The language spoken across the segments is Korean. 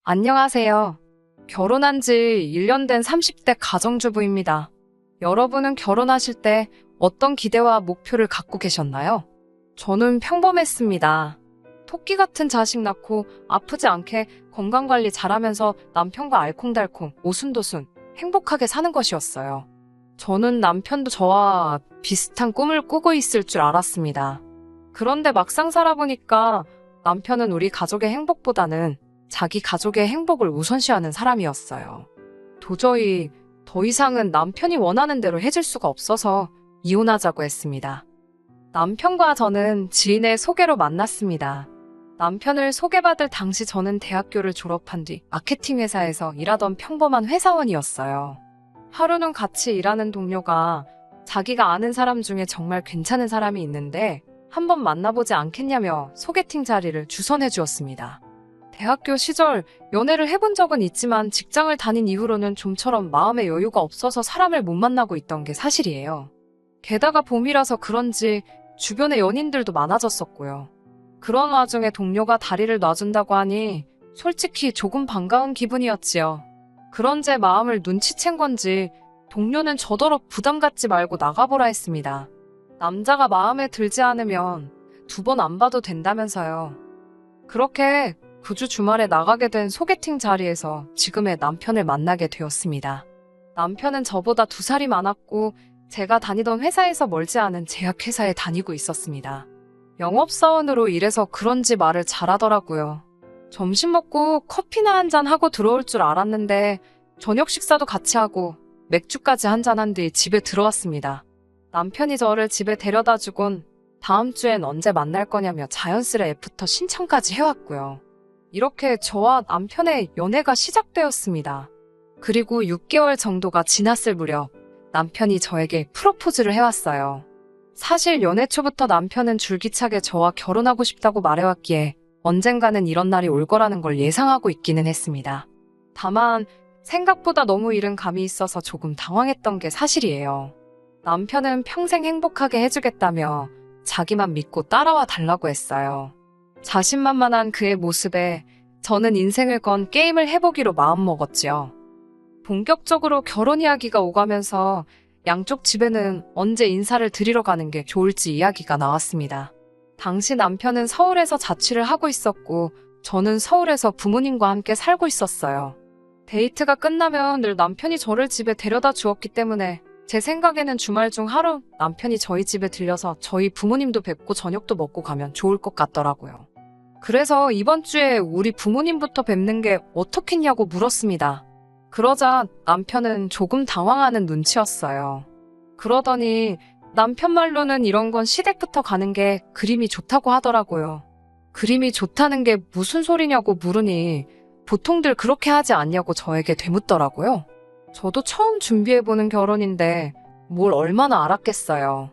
안녕하세요. 결혼한 지 1년 된 30대 가정주부입니다. 여러분은 결혼하실 때 어떤 기대와 목표를 갖고 계셨나요? 저는 평범했습니다. 토끼 같은 자식 낳고 아프지 않게 건강관리 잘하면서 남편과 알콩달콩 오순도순 행복하게 사는 것이었어요. 저는 남편도 저와 비슷한 꿈을 꾸고 있을 줄 알았습니다. 그런데 막상 살아보니까 남편은 우리 가족의 행복보다는 자기 가족의 행복을 우선시하는 사람이었어요. 도저히 더 이상은 남편이 원하는 대로 해줄 수가 없어서 이혼하자고 했습니다. 남편과 저는 지인의 소개로 만났습니다. 남편을 소개받을 당시 저는 대학교를 졸업한 뒤 마케팅 회사에서 일하던 평범한 회사원이었어요. 하루는 같이 일하는 동료가 자기가 아는 사람 중에 정말 괜찮은 사람이 있는데 한번 만나보지 않겠냐며 소개팅 자리를 주선해 주었습니다. 대학교 시절 연애를 해본 적은 있지만 직장을 다닌 이후로는 좀처럼 마음의 여유가 없어서 사람을 못 만나고 있던 게 사실이에요. 게다가 봄이라서 그런지 주변에 연인들도 많아졌었고요. 그런 와중에 동료가 다리를 놔준다고 하니 솔직히 조금 반가운 기분이었지요. 그런 제 마음을 눈치챈 건지 동료는 저더러 부담 갖지 말고 나가보라 했습니다. 남자가 마음에 들지 않으면 2번 안 봐도 된다면서요. 그렇게 그 주 주말에 나가게 된 소개팅 자리에서 지금의 남편을 만나게 되었습니다. 남편은 저보다 2살이 많았고 제가 다니던 회사에서 멀지 않은 제약회사에 다니고 있었습니다. 영업사원으로 일해서 그런지 말을 잘하더라고요. 점심 먹고 커피나 한잔 하고 들어올 줄 알았는데 저녁 식사도 같이 하고 맥주까지 한잔한 뒤 집에 들어왔습니다. 남편이 저를 집에 데려다 주곤 다음 주엔 언제 만날 거냐며 자연스레 애프터 신청까지 해왔고요. 이렇게 저와 남편의 연애가 시작되었습니다. 그리고 6개월 정도가 지났을 무렵 남편이 저에게 프로포즈를 해왔어요. 사실 연애 초부터 남편은 줄기차게 저와 결혼하고 싶다고 말해왔기에 언젠가는 이런 날이 올 거라는 걸 예상하고 있기는 했습니다. 다만 생각보다 너무 이른 감이 있어서 조금 당황했던 게 사실이에요. 남편은 평생 행복하게 해주겠다며 자기만 믿고 따라와 달라고 했어요. 자신만만한 그의 모습에 저는 인생을 건 게임을 해보기로 마음먹었지요. 본격적으로 결혼 이야기가 오가면서 양쪽 집에는 언제 인사를 드리러 가는 게 좋을지 이야기가 나왔습니다. 당시 남편은 서울에서 자취를 하고 있었고 저는 서울에서 부모님과 함께 살고 있었어요. 데이트가 끝나면 늘 남편이 저를 집에 데려다 주었기 때문에 제 생각에는 주말 중 하루 남편이 저희 집에 들려서 저희 부모님도 뵙고 저녁도 먹고 가면 좋을 것 같더라고요. 그래서 이번 주에 우리 부모님부터 뵙는 게 어떻겠냐고 물었습니다. 그러자 남편은 조금 당황하는 눈치였어요. 그러더니 남편 말로는 이런 건 시댁부터 가는 게 그림이 좋다고 하더라고요. 그림이 좋다는 게 무슨 소리냐고 물으니 보통들 그렇게 하지 않냐고 저에게 되묻더라고요. 저도 처음 준비해보는 결혼인데 뭘 얼마나 알았겠어요.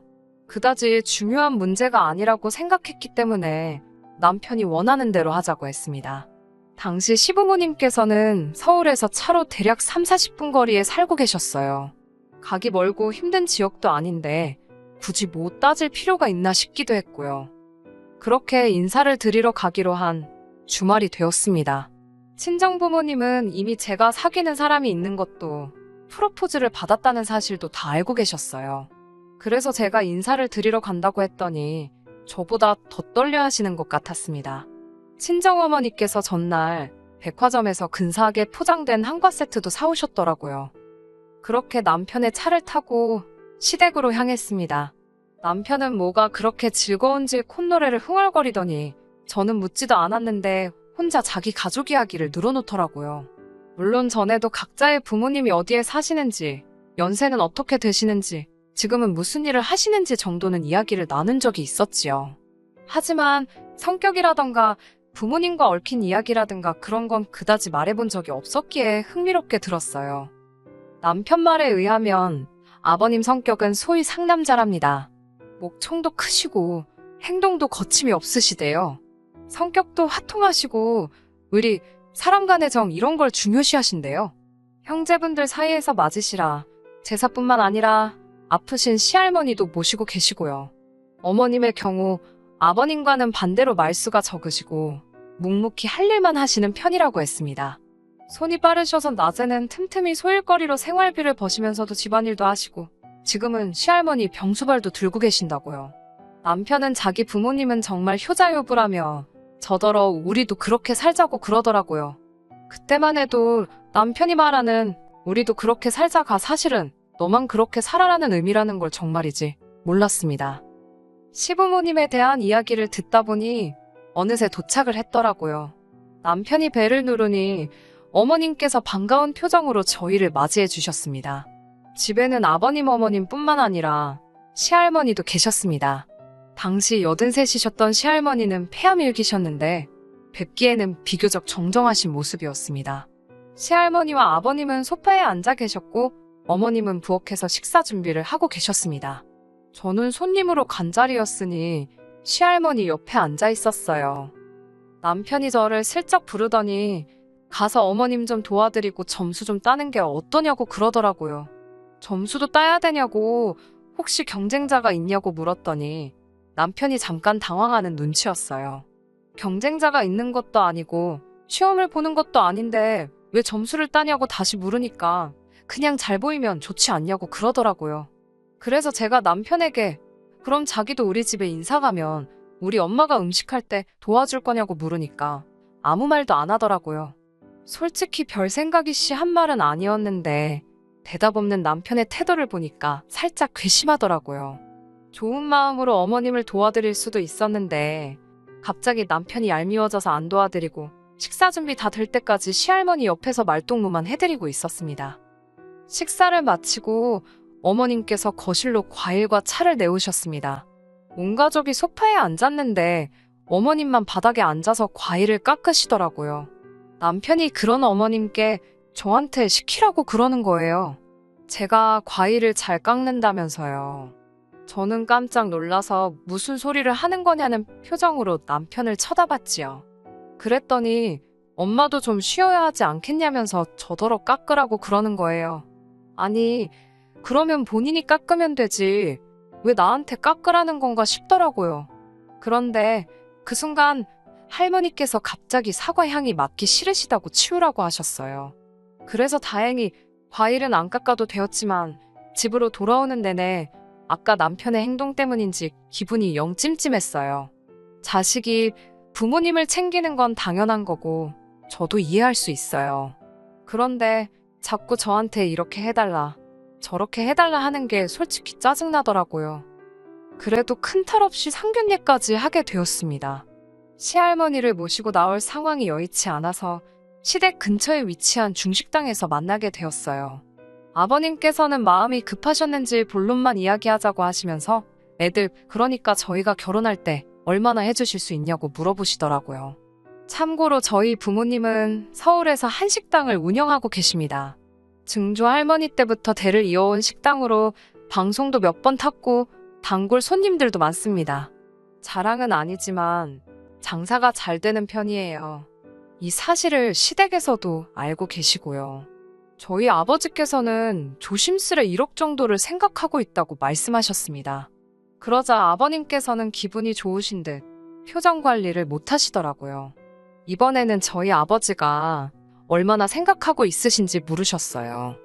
그다지 중요한 문제가 아니라고 생각했기 때문에 남편이 원하는 대로 하자고 했습니다. 당시 시부모님께서는 서울에서 차로 대략 3-40분 거리에 살고 계셨어요. 가기 멀고 힘든 지역도 아닌데 굳이 뭐 따질 필요가 있나 싶기도 했고요. 그렇게 인사를 드리러 가기로 한 주말이 되었습니다. 친정부모님은 이미 제가 사귀는 사람이 있는 것도 프로포즈를 받았다는 사실도 다 알고 계셨어요. 그래서 제가 인사를 드리러 간다고 했더니 저보다 더 떨려 하시는 것 같았습니다. 친정어머니께서 전날 백화점에서 근사하게 포장된 한과 세트도 사오셨더라고요. 그렇게 남편의 차를 타고 시댁으로 향했습니다. 남편은 뭐가 그렇게 즐거운지 콧노래를 흥얼거리더니 저는 묻지도 않았는데 혼자 자기 가족 이야기를 늘어놓더라고요. 물론 전에도 각자의 부모님이 어디에 사시는지, 연세는 어떻게 되시는지, 지금은 무슨 일을 하시는지 정도는 이야기를 나눈 적이 있었지요. 하지만 성격이라던가 부모님과 얽힌 이야기라든가 그런 건 그다지 말해본 적이 없었기에 흥미롭게 들었어요. 남편 말에 의하면 아버님 성격은 소위 상남자랍니다. 목청도 크시고 행동도 거침이 없으시대요. 성격도 화통하시고 의리, 사람 간의 정 이런 걸 중요시하신대요. 형제분들 사이에서 맞으시라 제사뿐만 아니라 아프신 시할머니도 모시고 계시고요. 어머님의 경우 아버님과는 반대로 말수가 적으시고 묵묵히 할 일만 하시는 편이라고 했습니다. 손이 빠르셔서 낮에는 틈틈이 소일거리로 생활비를 버시면서도 집안일도 하시고 지금은 시할머니 병수발도 들고 계신다고요. 남편은 자기 부모님은 정말 효자효부라며 저더러 우리도 그렇게 살자고 그러더라고요. 그때만 해도 남편이 말하는 우리도 그렇게 살자가 사실은 너만 그렇게 살아라는 의미라는 걸 정말이지 몰랐습니다. 시부모님에 대한 이야기를 듣다 보니 어느새 도착을 했더라고요. 남편이 벨을 누르니 어머님께서 반가운 표정으로 저희를 맞이해 주셨습니다. 집에는 아버님 어머님뿐만 아니라 시할머니도 계셨습니다. 당시 83이셨던 시할머니는 폐암 일기셨는데 뵙기에는 비교적 정정하신 모습이었습니다. 시할머니와 아버님은 소파에 앉아 계셨고 어머님은 부엌에서 식사 준비를 하고 계셨습니다. 저는 손님으로 간 자리였으니 시할머니 옆에 앉아 있었어요. 남편이 저를 슬쩍 부르더니 가서 어머님 좀 도와드리고 점수 좀 따는 게 어떠냐고 그러더라고요. 점수도 따야 되냐고 혹시 경쟁자가 있냐고 물었더니 남편이 잠깐 당황하는 눈치였어요. 경쟁자가 있는 것도 아니고 시험을 보는 것도 아닌데 왜 점수를 따냐고 다시 물으니까 그냥 잘 보이면 좋지 않냐고 그러더라고요. 그래서 제가 남편에게 그럼 자기도 우리 집에 인사 가면 우리 엄마가 음식할 때 도와줄 거냐고 물으니까 아무 말도 안 하더라고요. 솔직히 별 생각이 씨 한 말은 아니었는데 대답 없는 남편의 태도를 보니까 살짝 괘씸하더라고요. 좋은 마음으로 어머님을 도와드릴 수도 있었는데 갑자기 남편이 얄미워져서 안 도와드리고 식사 준비 다 될 때까지 시할머니 옆에서 말동무만 해드리고 있었습니다. 식사를 마치고 어머님께서 거실로 과일과 차를 내오셨습니다. 온 가족이 소파에 앉았는데 어머님만 바닥에 앉아서 과일을 깎으시더라고요. 남편이 그런 어머님께 저한테 시키라고 그러는 거예요. 제가 과일을 잘 깎는다면서요. 저는 깜짝 놀라서 무슨 소리를 하는 거냐는 표정으로 남편을 쳐다봤지요. 그랬더니 엄마도 좀 쉬어야 하지 않겠냐면서 저더러 깎으라고 그러는 거예요. 아니, 그러면 본인이 깎으면 되지. 왜 나한테 깎으라는 건가 싶더라고요. 그런데 그 순간 할머니께서 갑자기 사과 향이 맡기 싫으시다고 치우라고 하셨어요. 그래서 다행히 과일은 안 깎아도 되었지만 집으로 돌아오는 내내 아까 남편의 행동 때문인지 기분이 영 찜찜했어요. 자식이 부모님을 챙기는 건 당연한 거고 저도 이해할 수 있어요. 그런데 자꾸 저한테 이렇게 해달라, 저렇게 해달라 하는 게 솔직히 짜증나더라고요. 그래도 큰 탈 없이 상견례까지 하게 되었습니다. 시할머니를 모시고 나올 상황이 여의치 않아서 시댁 근처에 위치한 중식당에서 만나게 되었어요. 아버님께서는 마음이 급하셨는지 본론만 이야기하자고 하시면서 애들, 그러니까 저희가 결혼할 때 얼마나 해주실 수 있냐고 물어보시더라고요. 참고로 저희 부모님은 서울에서 한식당을 운영하고 계십니다. 증조 할머니 때부터 대를 이어온 식당으로 방송도 몇 번 탔고 단골 손님들도 많습니다. 자랑은 아니지만 장사가 잘 되는 편이에요. 이 사실을 시댁에서도 알고 계시고요. 저희 아버지께서는 조심스레 1억 정도를 생각하고 있다고 말씀하셨습니다. 그러자 아버님께서는 기분이 좋으신 듯 표정 관리를 못 하시더라고요. 이번에는 저희 아버지가 얼마나 생각하고 있으신지 물으셨어요.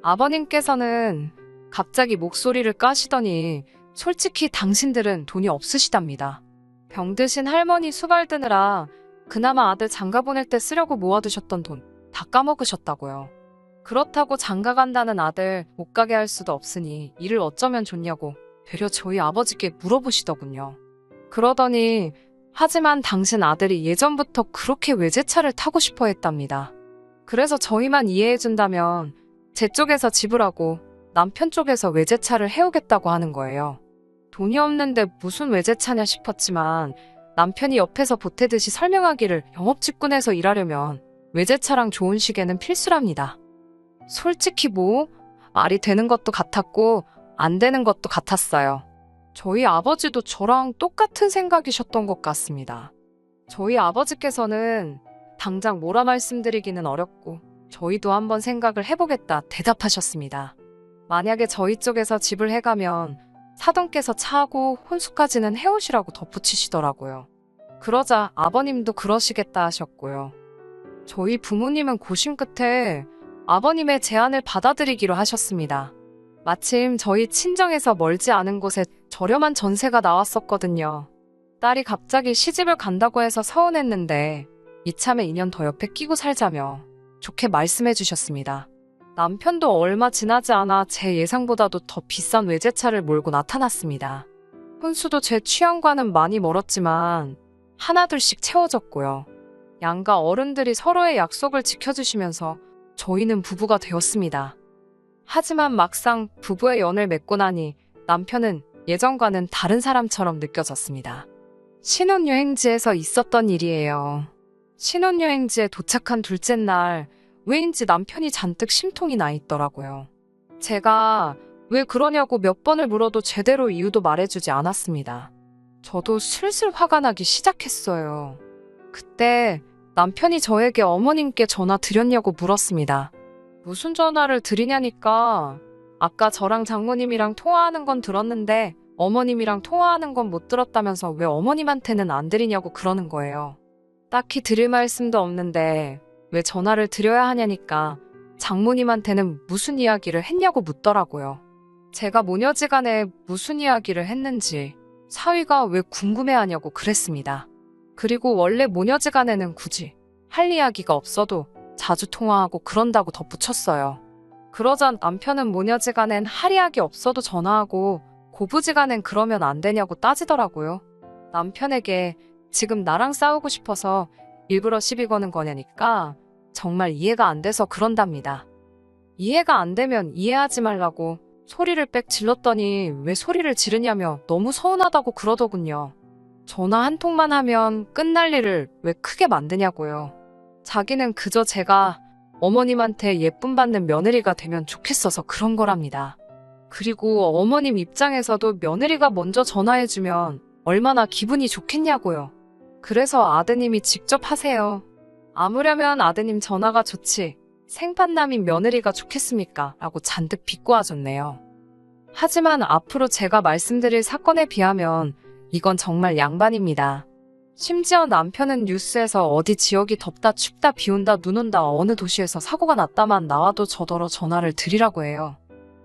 아버님께서는 갑자기 목소리를 까시더니 솔직히 당신들은 돈이 없으시답니다. 병드신 할머니 수발 드느라 그나마 아들 장가 보낼 때 쓰려고 모아두셨던 돈 다 까먹으셨다고요. 그렇다고 장가 간다는 아들 못 가게 할 수도 없으니 일을 어쩌면 좋냐고 되려 저희 아버지께 물어보시더군요. 그러더니 하지만 당신 아들이 예전부터 그렇게 외제차를 타고 싶어 했답니다. 그래서 저희만 이해해준다면 제 쪽에서 지불하고 남편 쪽에서 외제차를 해오겠다고 하는 거예요. 돈이 없는데 무슨 외제차냐 싶었지만 남편이 옆에서 보태듯이 설명하기를 영업직군에서 일하려면 외제차랑 좋은 시계는 필수랍니다. 솔직히 말이 되는 것도 같았고 안 되는 것도 같았어요. 저희 아버지도 저랑 똑같은 생각이셨던 것 같습니다. 저희 아버지께서는 당장 뭐라 말씀드리기는 어렵고 저희도 한번 생각을 해보겠다 대답하셨습니다. 만약에 저희 쪽에서 집을 해가면 사돈께서 차하고 혼수까지는 해오시라고 덧붙이시더라고요. 그러자 아버님도 그러시겠다 하셨고요. 저희 부모님은 고심 끝에 아버님의 제안을 받아들이기로 하셨습니다. 마침 저희 친정에서 멀지 않은 곳에 저렴한 전세가 나왔었거든요. 딸이 갑자기 시집을 간다고 해서 서운했는데 이참에 2년 더 옆에 끼고 살자며 좋게 말씀해 주셨습니다. 남편도 얼마 지나지 않아 제 예상보다도 더 비싼 외제차를 몰고 나타났습니다. 혼수도 제 취향과는 많이 멀었지만 하나둘씩 채워졌고요. 양가 어른들이 서로의 약속을 지켜주시면서 저희는 부부가 되었습니다. 하지만 막상 부부의 연을 맺고 나니 남편은 예전과는 다른 사람처럼 느껴졌습니다. 신혼여행지에서 있었던 일이에요. 신혼여행지에 도착한 둘째 날 왜인지 남편이 잔뜩 심통이 나 있더라고요. 제가 왜 그러냐고 몇 번을 물어도 제대로 이유도 말해주지 않았습니다. 저도 슬슬 화가 나기 시작했어요. 그때 남편이 저에게 어머님께 전화 드렸냐고 물었습니다. 무슨 전화를 드리냐니까 아까 저랑 장모님이랑 통화하는 건 들었는데 어머님이랑 통화하는 건 못 들었다면서 왜 어머님한테는 안 드리냐고 그러는 거예요. 딱히 드릴 말씀도 없는데 왜 전화를 드려야 하냐니까 장모님한테는 무슨 이야기를 했냐고 묻더라고요. 제가 모녀지간에 무슨 이야기를 했는지 사위가 왜 궁금해하냐고 그랬습니다. 그리고 원래 모녀지간에는 굳이 할 이야기가 없어도 자주 통화하고 그런다고 덧붙였어요. 그러자 남편은 모녀지간엔 할 이야기 없어도 전화하고 고부지간엔 그러면 안 되냐고 따지더라고요. 남편에게 지금 나랑 싸우고 싶어서 일부러 시비 거는 거냐니까 정말 이해가 안 돼서 그런답니다. 이해가 안 되면 이해하지 말라고 소리를 빽 질렀더니 왜 소리를 지르냐며 너무 서운하다고 그러더군요. 전화 한 통만 하면 끝날 일을 왜 크게 만드냐고요. 자기는 그저 제가 어머님한테 예쁨 받는 며느리가 되면 좋겠어서 그런 거랍니다. 그리고 어머님 입장에서도 며느리가 먼저 전화해주면 얼마나 기분이 좋겠냐고요. 그래서 아드님이 직접 하세요. 아무려면 아드님 전화가 좋지 생판남인 며느리가 좋겠습니까? 라고 잔뜩 비꼬아줬네요. 하지만 앞으로 제가 말씀드릴 사건에 비하면 이건 정말 양반입니다. 심지어 남편은 뉴스에서 어디 지역이 덥다 춥다 비 온다 눈 온다 어느 도시에서 사고가 났다만 나와도 저더러 전화를 드리라고 해요.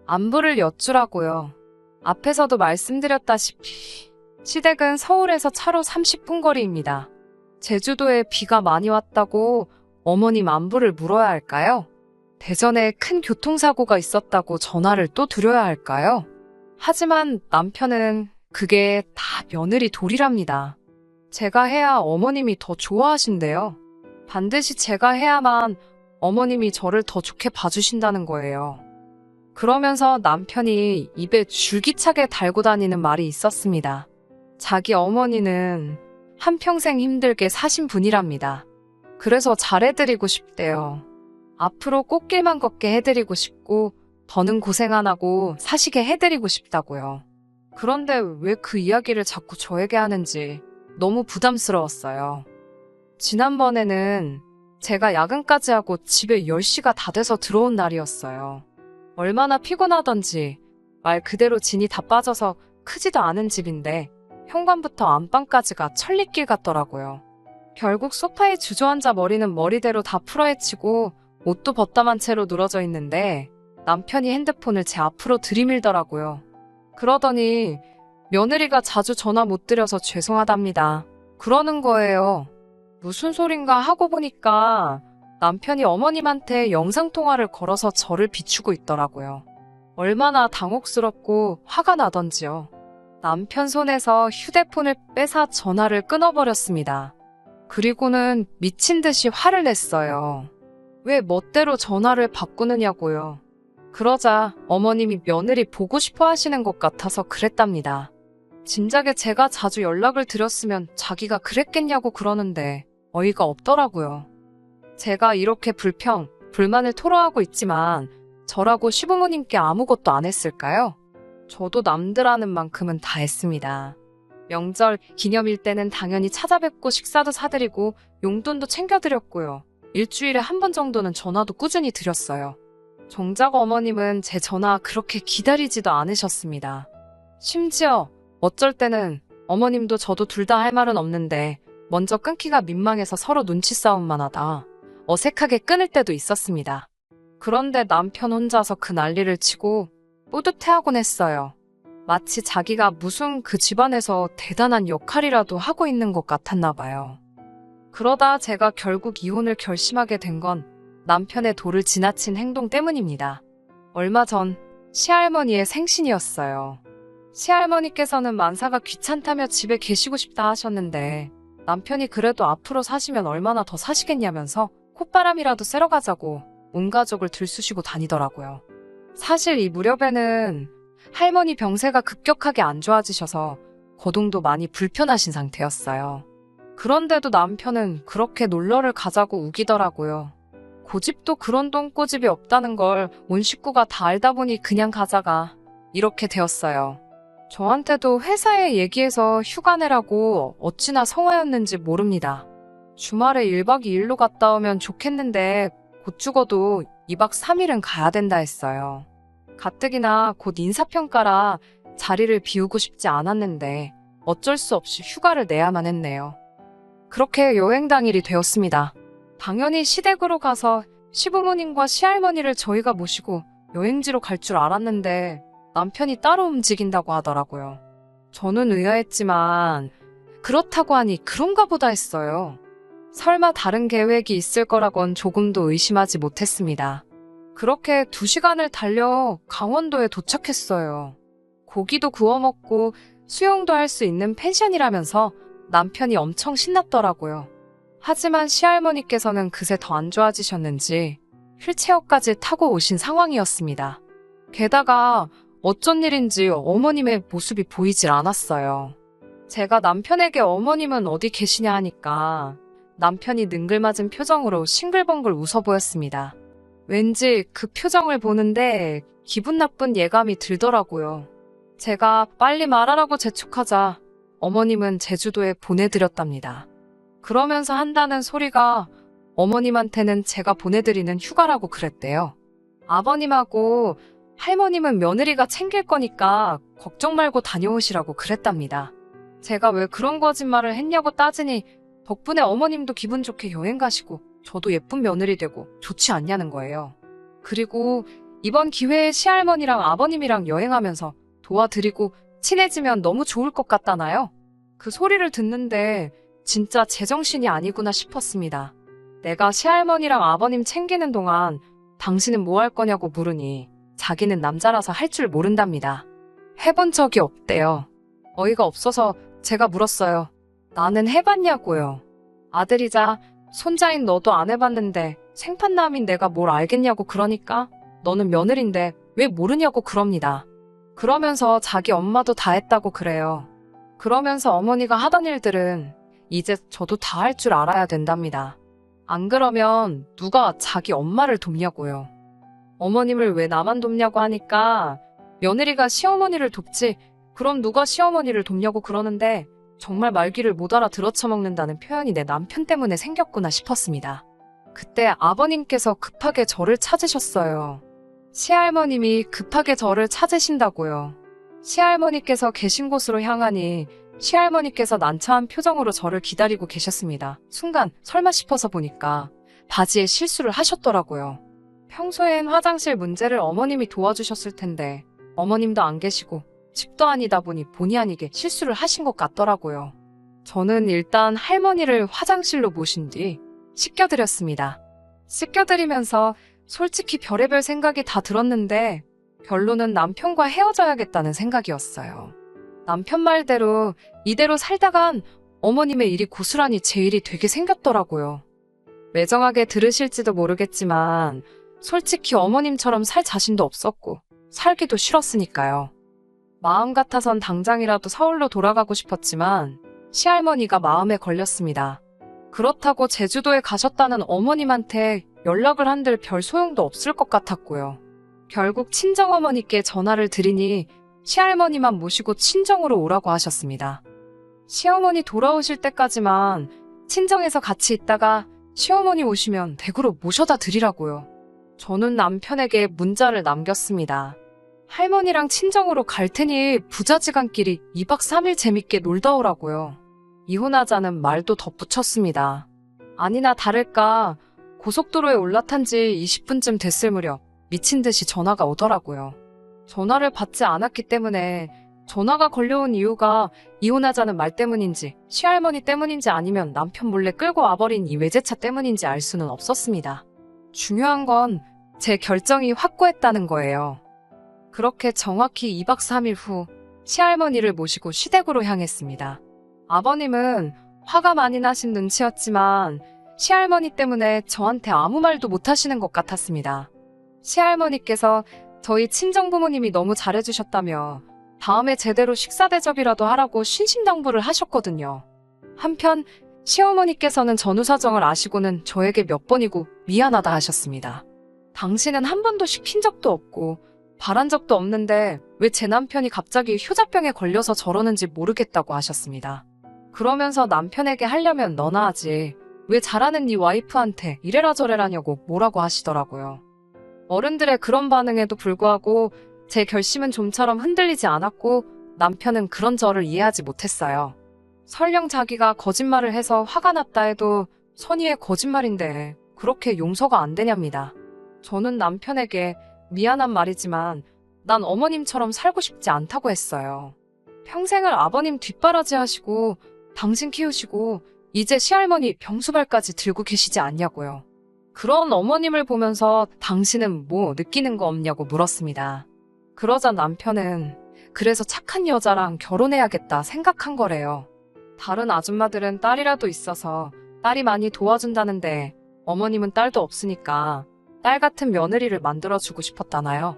안부를 여쭈라고요. 앞에서도 말씀드렸다시피 시댁은 서울에서 차로 30분 거리입니다. 제주도에 비가 많이 왔다고 어머님 안부를 물어야 할까요? 대전에 큰 교통사고가 있었다고 전화를 또 드려야 할까요? 하지만 남편은 그게 다 며느리 도리랍니다. 제가 해야 어머님이 더 좋아하신대요. 반드시 제가 해야만 어머님이 저를 더 좋게 봐주신다는 거예요. 그러면서 남편이 입에 줄기차게 달고 다니는 말이 있었습니다. 자기 어머니는 한평생 힘들게 사신 분이랍니다. 그래서 잘해드리고 싶대요. 앞으로 꽃길만 걷게 해드리고 싶고 더는 고생 안 하고 사시게 해드리고 싶다고요. 그런데 왜 그 이야기를 자꾸 저에게 하는지 너무 부담스러웠어요. 지난번에는 제가 야근까지 하고 집에 10시가 다 돼서 들어온 날이었어요. 얼마나 피곤하던지 말 그대로 진이 다 빠져서 크지도 않은 집인데 현관부터 안방까지가 천리길 같더라고요. 결국 소파에 주저앉아 머리는 머리대로 다 풀어헤치고 옷도 벗다만 채로 늘어져 있는데 남편이 핸드폰을 제 앞으로 들이밀더라고요. 그러더니 며느리가 자주 전화 못 드려서 죄송하답니다. 그러는 거예요. 무슨 소린가 하고 보니까 남편이 어머님한테 영상통화를 걸어서 저를 비추고 있더라고요. 얼마나 당혹스럽고 화가 나던지요. 남편 손에서 휴대폰을 빼사 전화를 끊어버렸습니다. 그리고는 미친 듯이 화를 냈어요. 왜 멋대로 전화를 바꾸느냐고요. 그러자 어머님이 며느리 보고 싶어 하시는 것 같아서 그랬답니다. 진작에 제가 자주 연락을 드렸으면 자기가 그랬겠냐고 그러는데 어이가 없더라고요. 제가 이렇게 불만을 토로하고 있지만 저라고 시부모님께 아무것도 안 했을까요? 저도 남들 하는 만큼은 다 했습니다. 명절, 기념일 때는 당연히 찾아뵙고 식사도 사드리고 용돈도 챙겨드렸고요. 일주일에 한 번 정도는 전화도 꾸준히 드렸어요. 정작 어머님은 제 전화 그렇게 기다리지도 않으셨습니다. 심지어 어쩔 때는 어머님도 저도 둘 다 할 말은 없는데 먼저 끊기가 민망해서 서로 눈치 싸움만 하다 어색하게 끊을 때도 있었습니다. 그런데 남편 혼자서 그 난리를 치고 뿌듯해하곤 했어요. 마치 자기가 무슨 그 집안에서 대단한 역할이라도 하고 있는 것 같았나 봐요. 그러다 제가 결국 이혼을 결심하게 된 건 남편의 도를 지나친 행동 때문입니다. 얼마 전 시할머니의 생신이었어요. 시할머니께서는 만사가 귀찮다며 집에 계시고 싶다 하셨는데 남편이 그래도 앞으로 사시면 얼마나 더 사시겠냐면서 콧바람이라도 쐬러 가자고 온 가족을 들쑤시고 다니더라고요. 사실 이 무렵에는 할머니 병세가 급격하게 안 좋아지셔서 거동도 많이 불편하신 상태였어요. 그런데도 남편은 그렇게 놀러를 가자고 우기더라고요. 고집도 그런 똥꼬집이 없다는 걸 온 식구가 다 알다 보니 그냥 가자가 이렇게 되었어요. 저한테도 회사에 얘기해서 휴가 내라고 어찌나 성화였는지 모릅니다. 주말에 1박 2일로 갔다 오면 좋겠는데 곧 죽어도 2박 3일은 가야 된다 했어요. 가뜩이나 곧 인사평가라 자리를 비우고 싶지 않았는데 어쩔 수 없이 휴가를 내야만 했네요. 그렇게 여행 당일이 되었습니다. 당연히 시댁으로 가서 시부모님과 시할머니를 저희가 모시고 여행지로 갈 줄 알았는데 남편이 따로 움직인다고 하더라고요. 저는 의아했지만 그렇다고 하니 그런가 보다 했어요. 설마 다른 계획이 있을 거라곤 조금도 의심하지 못했습니다. 그렇게 2시간을 달려 강원도에 도착했어요. 고기도 구워 먹고 수영도 할 수 있는 펜션이라면서 남편이 엄청 신났더라고요. 하지만 시할머니께서는 그새 더 안 좋아지셨는지 휠체어까지 타고 오신 상황이었습니다. 게다가 어쩐 일인지 어머님의 모습이 보이질 않았어요. 제가 남편에게 어머님은 어디 계시냐 하니까 남편이 능글맞은 표정으로 싱글벙글 웃어 보였습니다. 왠지 그 표정을 보는데 기분 나쁜 예감이 들더라고요. 제가 빨리 말하라고 재촉하자 어머님은 제주도에 보내드렸답니다. 그러면서 한다는 소리가 어머님한테는 제가 보내드리는 휴가라고 그랬대요. 아버님하고 할머님은 며느리가 챙길 거니까 걱정 말고 다녀오시라고 그랬답니다. 제가 왜 그런 거짓말을 했냐고 따지니 덕분에 어머님도 기분 좋게 여행 가시고 저도 예쁜 며느리 되고 좋지 않냐는 거예요. 그리고 이번 기회에 시할머니랑 아버님이랑 여행하면서 도와드리고 친해지면 너무 좋을 것 같다나요? 그 소리를 듣는데 진짜 제정신이 아니구나 싶었습니다. 내가 시할머니랑 아버님 챙기는 동안 당신은 뭐 할 거냐고 물으니 자기는 남자라서 할 줄 모른답니다. 해본 적이 없대요. 어이가 없어서 제가 물었어요. 나는 해봤냐고요. 아들이자 손자인 너도 안 해봤는데 생판남인 내가 뭘 알겠냐고 그러니까 너는 며느린데 왜 모르냐고 그럽니다. 그러면서 자기 엄마도 다 했다고 그래요. 그러면서 어머니가 하던 일들은 이제 저도 다 할 줄 알아야 된답니다. 안 그러면 누가 자기 엄마를 돕냐고요. 어머님을 왜 나만 돕냐고 하니까 며느리가 시어머니를 돕지 그럼 누가 시어머니를 돕냐고 그러는데 정말 말귀를 못 알아들어 처먹는다는 표현이 내 남편 때문에 생겼구나 싶었습니다. 그때 아버님께서 급하게 저를 찾으셨어요. 시할머님이 급하게 저를 찾으신다고요. 시할머니께서 계신 곳으로 향하니 시할머니께서 난처한 표정으로 저를 기다리고 계셨습니다. 순간 설마 싶어서 보니까 바지에 실수를 하셨더라고요. 평소엔 화장실 문제를 어머님이 도와주셨을 텐데 어머님도 안 계시고 집도 아니다 보니 본의 아니게 실수를 하신 것 같더라고요. 저는 일단 할머니를 화장실로 모신 뒤 씻겨드렸습니다. 씻겨드리면서 솔직히 별의별 생각이 다 들었는데 결론은 남편과 헤어져야겠다는 생각이었어요. 남편 말대로 이대로 살다간 어머님의 일이 고스란히 제 일이 되게 생겼더라고요. 매정하게 들으실지도 모르겠지만 솔직히 어머님처럼 살 자신도 없었고 살기도 싫었으니까요. 마음 같아선 당장이라도 서울로 돌아가고 싶었지만 시할머니가 마음에 걸렸습니다. 그렇다고 제주도에 가셨다는 어머님한테 연락을 한들 별 소용도 없을 것 같았고요. 결국 친정어머니께 전화를 드리니 시할머니만 모시고 친정으로 오라고 하셨습니다. 시어머니 돌아오실 때까지만 친정에서 같이 있다가 시어머니 오시면 댁으로 모셔다 드리라고요. 저는 남편에게 문자를 남겼습니다. 할머니랑 친정으로 갈 테니 부자지간끼리 2박 3일 재밌게 놀다 오라고요. 이혼하자는 말도 덧붙였습니다. 아니나 다를까 고속도로에 올라탄 지 20분쯤 됐을 무렵 미친 듯이 전화가 오더라고요. 전화를 받지 않았기 때문에 전화가 걸려온 이유가 이혼하자는 말 때문인지 시할머니 때문인지 아니면 남편 몰래 끌고 와버린 이 외제차 때문인지 알 수는 없었습니다. 중요한 건 제 결정이 확고했다는 거예요. 그렇게 정확히 2박 3일 후 시할머니를 모시고 시댁으로 향했습니다. 아버님은 화가 많이 나신 눈치였지만 시할머니 때문에 저한테 아무 말도 못하시는 것 같았습니다. 시할머니께서 저희 친정부모님이 너무 잘해주셨다며 다음에 제대로 식사 대접이라도 하라고 신신당부를 하셨거든요. 한편 시어머니께서는 전후 사정을 아시고는 저에게 몇 번이고 미안하다 하셨습니다. 당신은 한 번도 시킨 적도 없고 바란 적도 없는데 왜 제 남편이 갑자기 효자병에 걸려서 저러는지 모르겠다고 하셨습니다. 그러면서 남편에게 하려면 너나 하지 왜 잘하는 네 와이프한테 이래라 저래라냐고 뭐라고 하시더라고요. 어른들의 그런 반응에도 불구하고 제 결심은 좀처럼 흔들리지 않았고 남편은 그런 저를 이해하지 못했어요. 설령 자기가 거짓말을 해서 화가 났다 해도 선의의 거짓말인데 그렇게 용서가 안 되냐입니다. 저는 남편에게 미안한 말이지만 난 어머님처럼 살고 싶지 않다고 했어요. 평생을 아버님 뒷바라지 하시고 당신 키우시고 이제 시할머니 병수발까지 들고 계시지 않냐고요. 그런 어머님을 보면서 당신은 뭐 느끼는 거 없냐고 물었습니다. 그러자 남편은 그래서 착한 여자랑 결혼해야겠다 생각한 거래요. 다른 아줌마들은 딸이라도 있어서 딸이 많이 도와준다는데 어머님은 딸도 없으니까 딸 같은 며느리를 만들어주고 싶었다나요.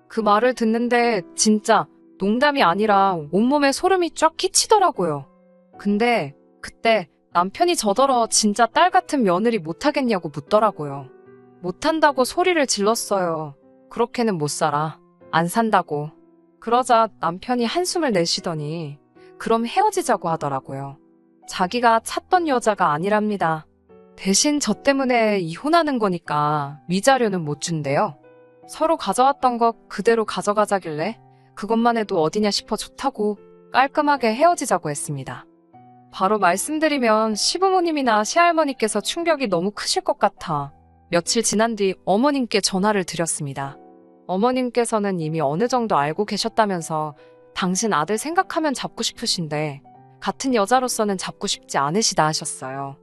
그 말을 듣는데 진짜 농담이 아니라 온몸에 소름이 쫙 끼치더라고요. 근데 그때 남편이 저더러 진짜 딸 같은 며느리 못하겠냐고 묻더라고요. 못한다고 소리를 질렀어요. 그렇게는 못 살아. 안 산다고. 그러자 남편이 한숨을 내쉬더니 그럼 헤어지자고 하더라고요. 자기가 찾던 여자가 아니랍니다. 대신 저 때문에 이혼하는 거니까 위자료는 못 준대요. 서로 가져왔던 거 그대로 가져가자길래 그것만 해도 어디냐 싶어 좋다고 깔끔하게 헤어지자고 했습니다. 바로 말씀드리면 시부모님이나 시할머니께서 충격이 너무 크실 것 같아 며칠 지난 뒤 어머님께 전화를 드렸습니다. 어머님께서는 이미 어느 정도 알고 계셨다면서 당신 아들 생각하면 잡고 싶으신데 같은 여자로서는 잡고 싶지 않으시다 하셨어요.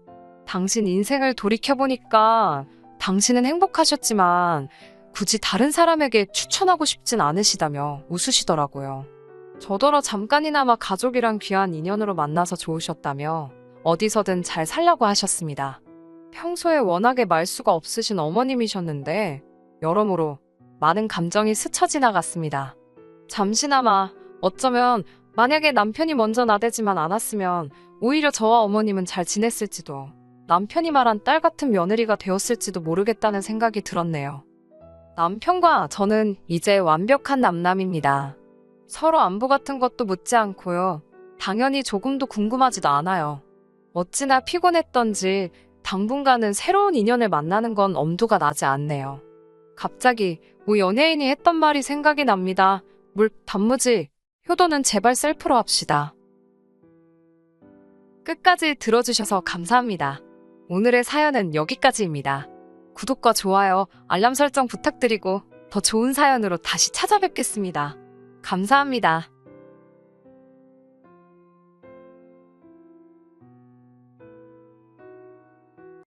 당신 인생을 돌이켜보니까 당신은 행복하셨지만 굳이 다른 사람에게 추천하고 싶진 않으시다며 웃으시더라고요. 저더러 잠깐이나마 가족이랑 귀한 인연으로 만나서 좋으셨다며 어디서든 잘 살려고 하셨습니다. 평소에 워낙에 말수가 없으신 어머님이셨는데 여러모로 많은 감정이 스쳐 지나갔습니다. 잠시나마 어쩌면 만약에 남편이 먼저 나대지만 않았으면 오히려 저와 어머님은 잘 지냈을지도 남편이 말한 딸 같은 며느리가 되었을지도 모르겠다는 생각이 들었네요. 남편과 저는 이제 완벽한 남남입니다. 서로 안부 같은 것도 묻지 않고요. 당연히 조금도 궁금하지도 않아요. 어찌나 피곤했던지 당분간은 새로운 인연을 만나는 건 엄두가 나지 않네요. 갑자기 뭐 연예인이 했던 말이 생각이 납니다. 단무지, 효도는 제발 셀프로 합시다. 끝까지 들어주셔서 감사합니다. 오늘의 사연은 여기까지입니다. 구독과 좋아요, 알람 설정 부탁드리고 더 좋은 사연으로 다시 찾아뵙겠습니다. 감사합니다.